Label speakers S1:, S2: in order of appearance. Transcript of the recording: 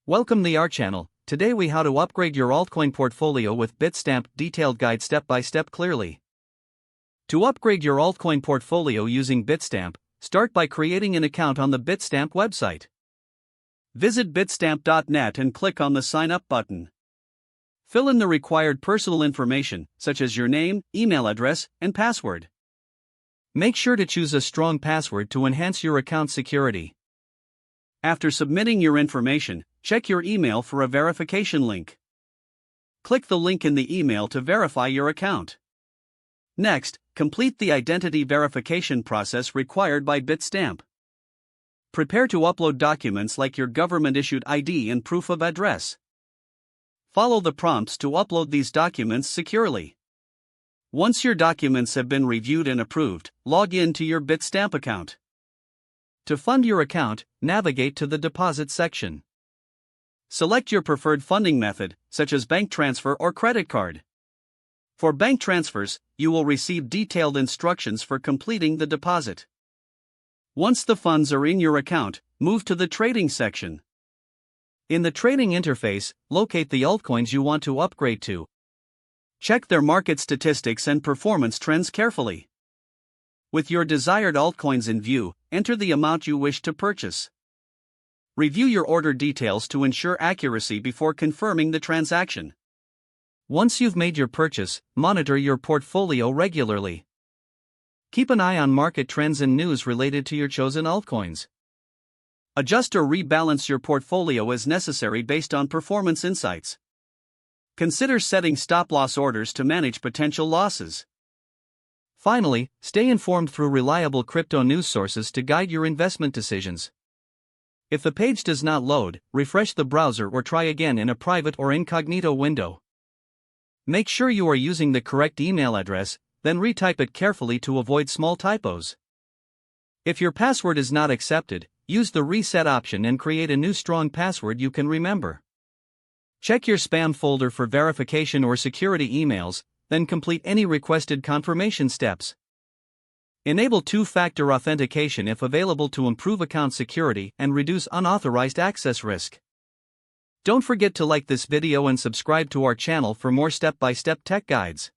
S1: Welcome to our channel. Today we how to upgrade your altcoin portfolio with Bitstamp detailed guide step by step clearly. To upgrade your altcoin portfolio using Bitstamp, start by creating an account on the Bitstamp website. Visit bitstamp.net and click on the sign up button. Fill in the required personal information such as your name, email address, and password. Make sure to choose a strong password to enhance your account security. After submitting your information, check your email for a verification link. Click the link in the email to verify your account. Next, complete the identity verification process required by Bitstamp. Prepare to upload documents like your government-issued ID and proof of address. Follow the prompts to upload these documents securely. Once your documents have been reviewed and approved, log in to your Bitstamp account. To fund your account, navigate to the deposit section. Select your preferred funding method, such as bank transfer or credit card. For bank transfers, you will receive detailed instructions for completing the deposit. Once the funds are in your account, move to the trading section. In the trading interface, locate the altcoins you want to upgrade to. Check their market statistics and performance trends carefully. With your desired altcoins in view, enter the amount you wish to purchase. Review your order details to ensure accuracy before confirming the transaction. Once you've made your purchase, monitor your portfolio regularly. Keep an eye on market trends and news related to your chosen altcoins. Adjust or rebalance your portfolio as necessary based on performance insights. Consider setting stop-loss orders to manage potential losses. Finally, stay informed through reliable crypto news sources to guide your investment decisions. If the page does not load, refresh the browser or try again in a private or incognito window. Make sure you are using the correct email address, then retype it carefully to avoid small typos. If your password is not accepted, use the reset option and create a new strong password you can remember. Check your spam folder for verification or security emails, then complete any requested confirmation steps. Enable two-factor authentication if available to improve account security and reduce unauthorized access risk. Don't forget to like this video and subscribe to our channel for more step-by-step tech guides.